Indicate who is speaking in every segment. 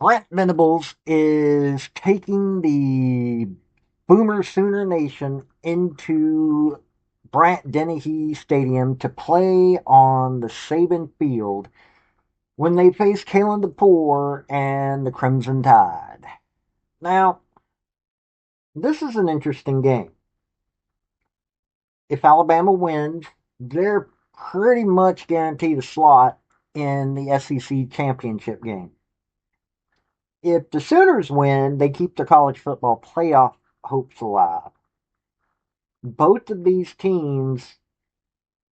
Speaker 1: Brent Venables is taking the Boomer Sooner Nation into Brant Dennehy Stadium to play on the Saban Field when they face Kalen DeBoer and the Crimson Tide. Now, this is an interesting game. If Alabama wins, they're pretty much guaranteed a slot in the SEC championship game. If the Sooners win, they keep their college football playoff hopes alive. Both of these teams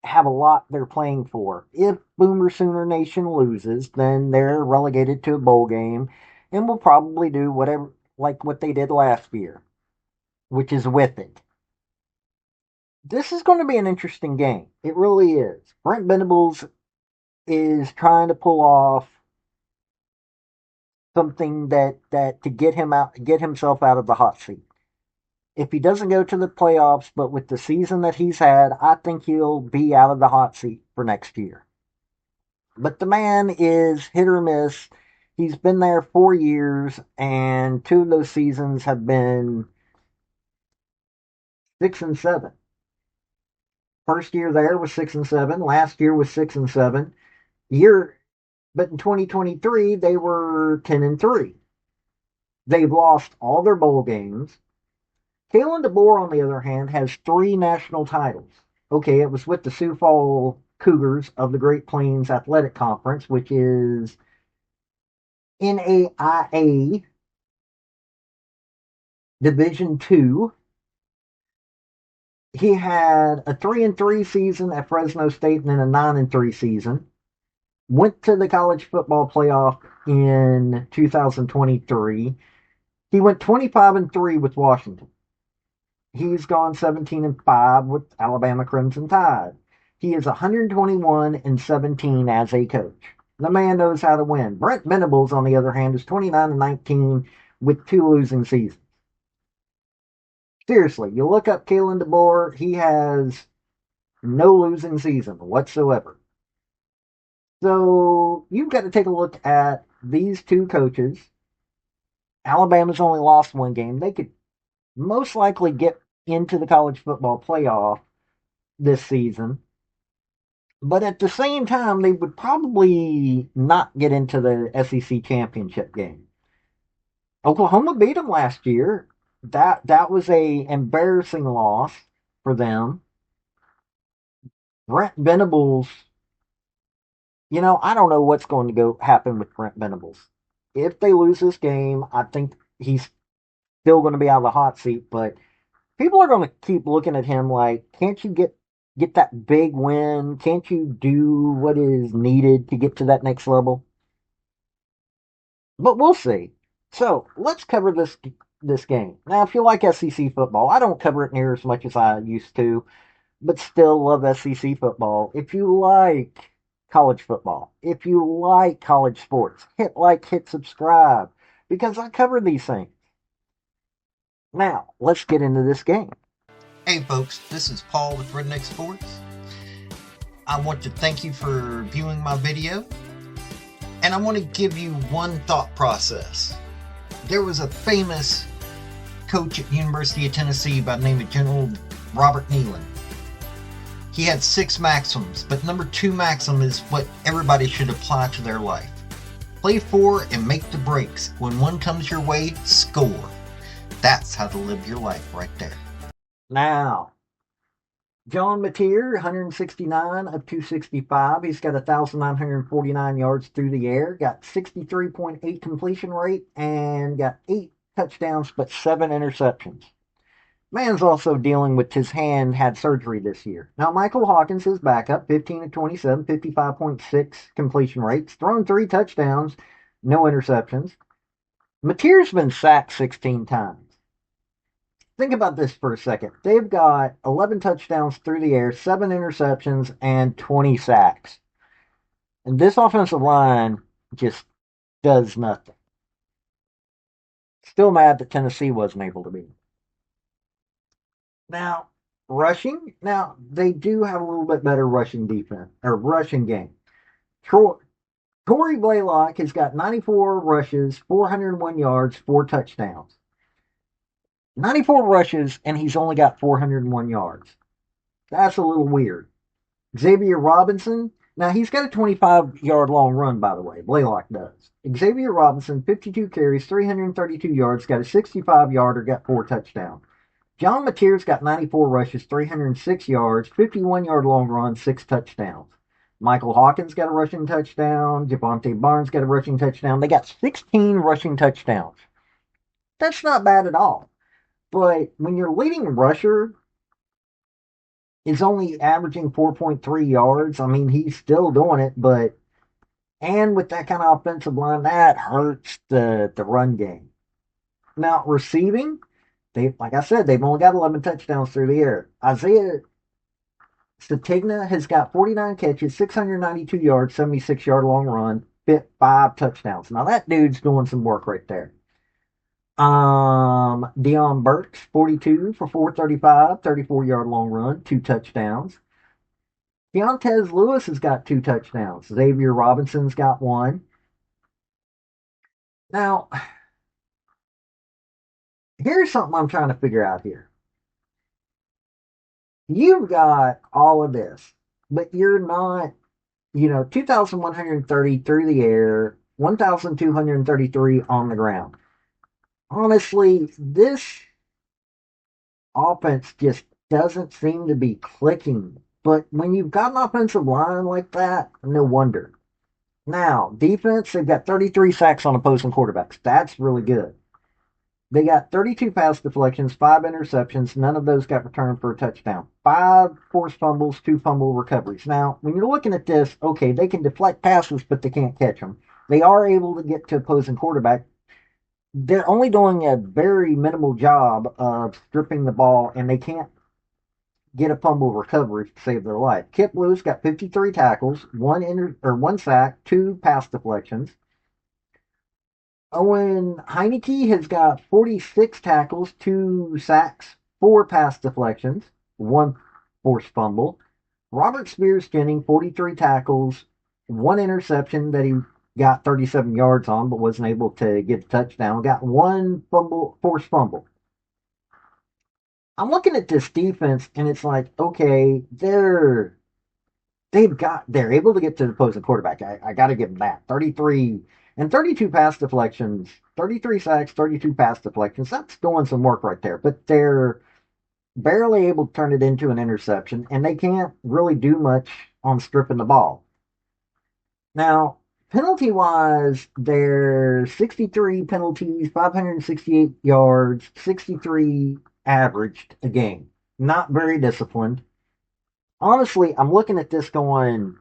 Speaker 1: have a lot they're playing for. If Boomer Sooner Nation loses, then they're relegated to a bowl game and will probably do whatever, like what they did last year, which is with it. This is going to be an interesting game. It really is. Brent Venables is trying to pull off something that to get himself out of the hot seat. If he doesn't go to the playoffs, but with the season that he's had, I think he'll be out of the hot seat for next year. But the man is hit or miss. He's been there 4 years, and two of those seasons have been 6-7. First year there was 6-7. Last year was 6-7. Year, but in 2023 they were 10-3. They've lost all their bowl games. Kalen DeBoer, on the other hand, has three national titles. Okay, it was with the Sioux Falls Cougars of the Great Plains Athletic Conference, which is NAIA Division Two. He had a 3-3 season at Fresno State and then a 9-3 season. Went to the college football playoff in 2023. He went 25-3 with Washington. He's gone 17-5 with Alabama Crimson Tide. He is 121-17 as a coach. The man knows how to win. Brent Venables, on the other hand, is 29-19 with two losing seasons. Seriously, you look up Kalen DeBoer, he has no losing season whatsoever. So you've got to take a look at these two coaches. Alabama's only lost one game. They could most likely get into the college football playoff this season. But at the same time, they would probably not get into the SEC championship game. Oklahoma beat them last year. That was a embarrassing loss for them. Brent Venables, I don't know what's going to go happen with Brent Venables. If they lose this game, I think he's still going to be out of the hot seat, but people are going to keep looking at him like, can't you get that big win? Can't you do what is needed to get to that next level? But we'll see. So let's cover this game. Now, if you like SEC football, I don't cover it near as much as I used to, but still love SEC football. If you like college football, if you like college sports, hit subscribe, because I cover these things. Now, let's get into this game. Hey folks, this is Paul with Redneck Sports. I want to thank you for viewing my video, and I want to give you one thought process. There was a famous coach at the University of Tennessee by the name of General Robert Neyland. He had 6 maxims, but number 2 maxim is what everybody should apply to their life. Play for and make the breaks. When one comes your way, score. That's how to live your life right there. Now, John Mateer, 169 of 265. He's got 1,949 yards through the air, got 63.8 completion rate, and got 8 touchdowns but 7 interceptions. Man's also dealing with his hand, had surgery this year. Now, Michael Hawkins, his backup, 15 of 27, 55.6 completion rates, thrown 3 touchdowns, no interceptions. Mateer's been sacked 16 times. Think about this for a second. They've got 11 touchdowns through the air, 7 interceptions, and 20 sacks. And this offensive line just does nothing. Still mad that Tennessee wasn't able to beat them. Now, rushing. Now, they do have a little bit better rushing defense, or rushing game. Troy, Corey Blaylock has got 94 rushes, 401 yards, 4 touchdowns. 94 rushes, and he's only got 401 yards. That's a little weird. Xavier Robinson, now he's got a 25-yard long run, by the way. Blaylock does. Xavier Robinson, 52 carries, 332 yards, got a 65-yarder, got 4 touchdowns. John Mateer's got 94 rushes, 306 yards, 51-yard long run, 6 touchdowns. Michael Hawkins got a rushing touchdown. Javonte Barnes got a rushing touchdown. They got 16 rushing touchdowns. That's not bad at all. But when your leading rusher is only averaging 4.3 yards, I mean, he's still doing it, but and with that kind of offensive line, that hurts the run game. Now, receiving, they like I said, they've only got 11 touchdowns through the air. Isaiah Statigna has got 49 catches, 692 yards, 76-yard long run, fit 5 touchdowns. Now that dude's doing some work right there. Dion Burks, 42 for 435, 34-yard long run, 2 touchdowns. Deontez Lewis has got 2 touchdowns. Xavier Robinson's got one. Now, here's something I'm trying to figure out here. You've got all of this, but you're not, 2,130 through the air, 1,233 on the ground. Honestly, this offense just doesn't seem to be clicking. But when you've got an offensive line like that, no wonder. Now, defense, they've got 33 sacks on opposing quarterbacks. That's really good. They got 32 pass deflections, 5 interceptions. None of those got returned for a touchdown. 5 forced fumbles, 2 fumble recoveries. Now, when you're looking at this, okay, they can deflect passes, but they can't catch them. They are able to get to opposing quarterback. They're only doing a very minimal job of stripping the ball, and they can't get a fumble recovery to save their life. Kip Lewis got 53 tackles, one sack, 2 pass deflections. Owen Heineke has got 46 tackles, 2 sacks, 4 pass deflections, 1 forced fumble. Robert Spears Jennings, 43 tackles, 1 interception that he got 37 yards on, but wasn't able to get a touchdown. Got 1 forced fumble. I'm looking at this defense, and it's like, okay, they're able to get to the opposing quarterback. I got to give them that. 33 and 32 pass deflections, 33 sacks, 32 pass deflections. That's doing some work right there. But they're barely able to turn it into an interception, and they can't really do much on stripping the ball. Now, penalty wise, they're 63 penalties, 568 yards, 63 averaged a game. Not very disciplined. Honestly, I'm looking at this going,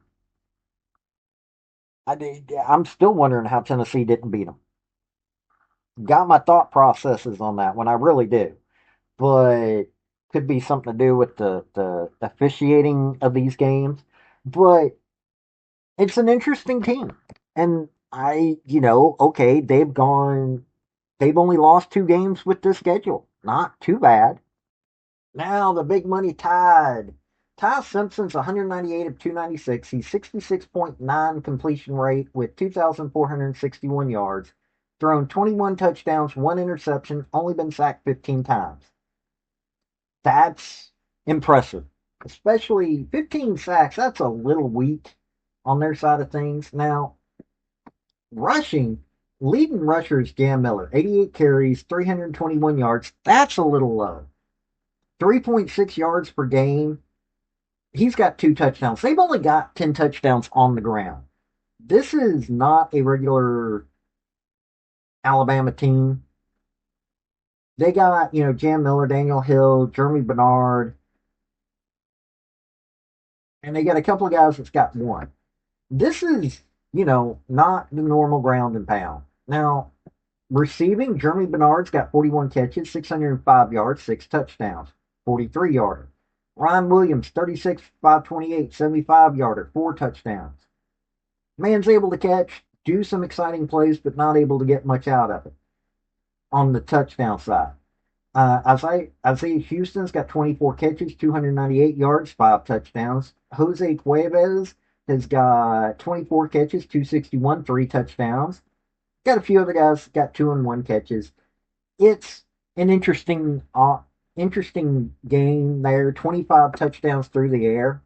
Speaker 1: I'm still wondering how Tennessee didn't beat them. Got my thought processes on that one, I really do. But could be something to do with the officiating of these games. But it's an interesting team. And okay, they've only lost 2 games with this schedule. Not too bad. Now the big money Tide. Ty Simpson's 198 of 296. He's 66.9 completion rate with 2,461 yards. Thrown 21 touchdowns, 1 interception, only been sacked 15 times. That's impressive. Especially 15 sacks, that's a little weak on their side of things. Now, rushing, leading rushers Jam Miller, 88 carries, 321 yards. That's a little low. 3.6 yards per game. He's got 2 touchdowns. They've only got 10 touchdowns on the ground. This is not a regular Alabama team. They got, Jam Miller, Daniel Hill, Jeremy Bernard, and they got a couple of guys that's got one. This is, not the normal ground and pound. Now, receiving, Jeremy Bernard's got 41 catches, 605 yards, 6 touchdowns, 43-yarder. Ryan Williams, 36, 528, 75-yarder, 4 touchdowns. Man's able to catch, do some exciting plays, but not able to get much out of it on the touchdown side. Isaiah Houston's got 24 catches, 298 yards, 5 touchdowns. Jose Cuevas, has got 24 catches, 261, 3 touchdowns. Got a few other guys got 2 and 1 catches. It's an interesting game there. 25 touchdowns through the air.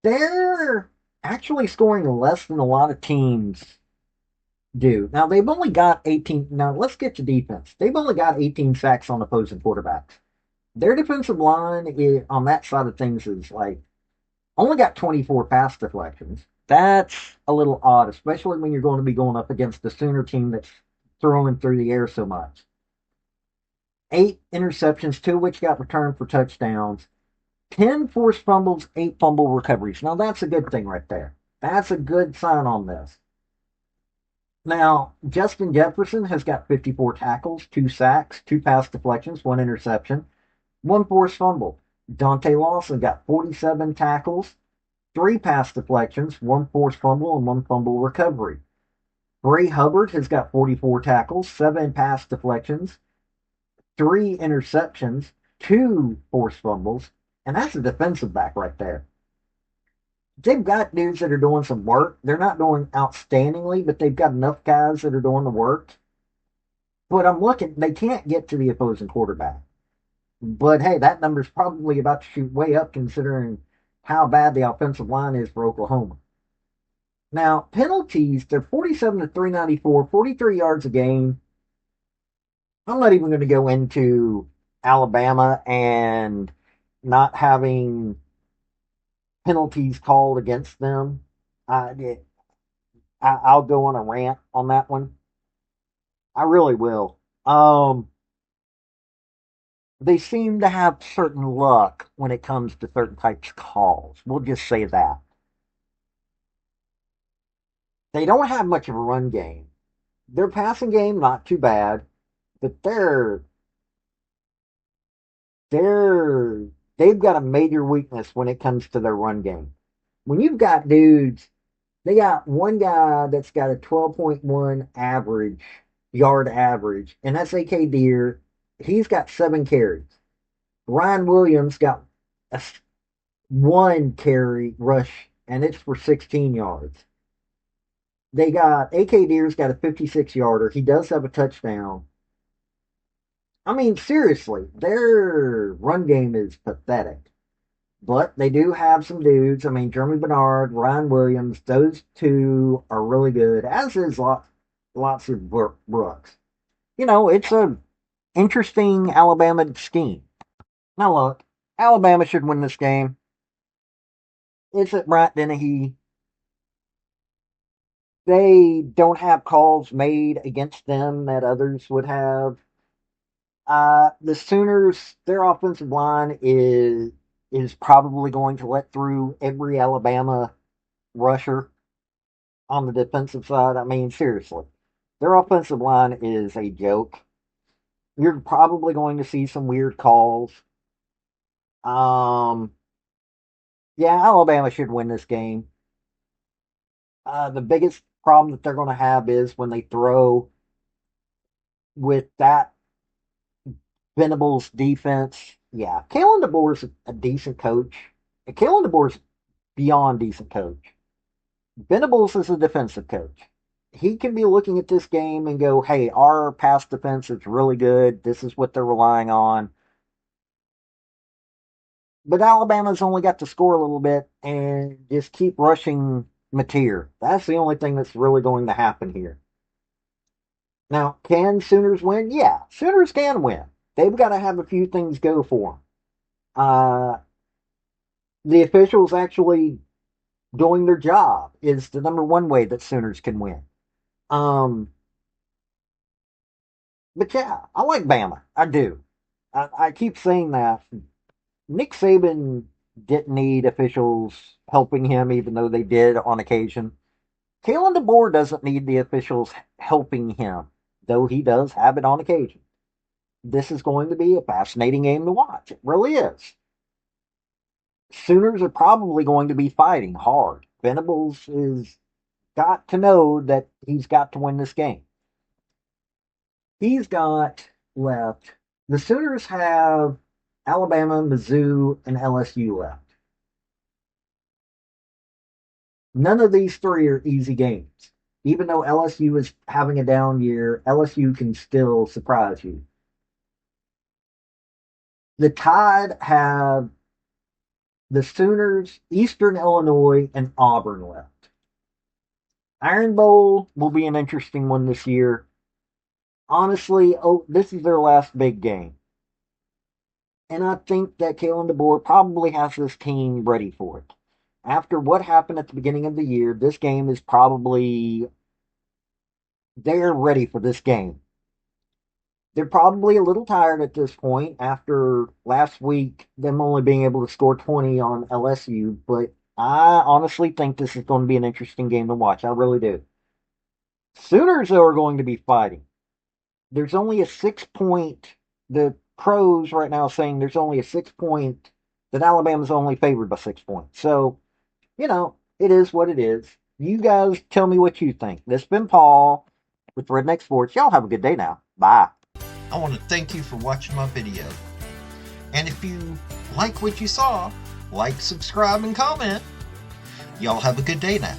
Speaker 1: They're actually scoring less than a lot of teams do. Now they've only got 18. Now let's get to defense. They've only got 18 sacks on opposing quarterbacks. Their defensive line on that side of things is like only got 24 pass deflections. That's a little odd, especially when you're going to be going up against the Sooner team that's throwing through the air so much. 8 interceptions, 2 of which got returned for touchdowns. 10 forced fumbles, 8 fumble recoveries. Now that's a good thing right there. That's a good sign on this. Now, Justin Jefferson has got 54 tackles, 2 sacks, 2 pass deflections, 1 interception, 1 forced fumble. Dante Lawson got 47 tackles, 3 pass deflections, 1 forced fumble, and 1 fumble recovery. Bray Hubbard has got 44 tackles, 7 pass deflections, 3 interceptions, 2 forced fumbles, and that's a defensive back right there. They've got dudes that are doing some work. They're not doing outstandingly, but they've got enough guys that are doing the work. But I'm looking, they can't get to the opposing quarterback. But hey, that number's probably about to shoot way up considering how bad the offensive line is for Oklahoma. Now, penalties, they're 47 to 394, 43 yards a game. I'm not even going to go into Alabama and not having penalties called against them. I'll go on a rant on that one. I really will. They seem to have certain luck when it comes to certain types of calls. We'll just say that. They don't have much of a run game. Their passing game, not too bad, but they're they've got a major weakness when it comes to their run game. When you've got dudes, they got one guy that's got a 12.1 average yard average, and that's AK Deer. He's got 7 carries. Ryan Williams got a 1 carry rush, and it's for 16 yards. They got AK Deer's got a 56 yarder. He does have a touchdown. I mean, seriously, their run game is pathetic. But they do have some dudes. I mean, Jeremy Bernard, Ryan Williams, those two are really good, as is lots of Brooks. It's a interesting Alabama scheme. Now look, Alabama should win this game. It's at Bryant Dennehy. They don't have calls made against them that others would have. The Sooners, their offensive line is probably going to let through every Alabama rusher on the defensive side. I mean, seriously, their offensive line is a joke. You're probably going to see some weird calls. Um, yeah, Alabama should win this game. The biggest problem that they're going to have is when they throw with that Venables defense. Yeah, Kalen DeBoer's a decent coach. Kalen DeBoer's beyond decent coach. Venables is a defensive coach. He can be looking at this game and go, hey, our pass defense is really good. This is what they're relying on. But Alabama's only got to score a little bit and just keep rushing Mateer. That's the only thing that's really going to happen here. Now, can Sooners win? Yeah, Sooners can win. They've got to have a few things go for them. The officials actually doing their job is the number one way that Sooners can win. Um, but yeah, I like Bama. I do. I keep saying that. Nick Saban didn't need officials helping him, even though they did on occasion. Kalen DeBoer doesn't need the officials helping him, though he does have it on occasion. This is going to be a fascinating game to watch. It really is. Sooners are probably going to be fighting hard. Venables is got to know that he's got to win this game. He's got left. The Sooners have Alabama, Mizzou, and LSU left. None of these three are easy games. Even though LSU is having a down year, LSU can still surprise you. The Tide have the Sooners, Eastern Illinois, and Auburn left. Iron Bowl will be an interesting one this year. Honestly, this is their last big game. And I think that Kalen DeBoer probably has this team ready for it. After what happened at the beginning of the year, this game is probably, they're ready for this game. They're probably a little tired at this point after last week, them only being able to score 20 on LSU, but I honestly think this is going to be an interesting game to watch. I really do. Sooners, though, are going to be fighting. There's only a 6 point, the pros right now saying there's only a 6 point, that Alabama's only favored by 6 points. So, it is what it is. You guys tell me what you think. This has been Paul with Redneck Sports. Y'all have a good day now. Bye.
Speaker 2: I want to thank you for watching my video. And if you like what you saw, like, subscribe, and comment. Y'all have a good day now.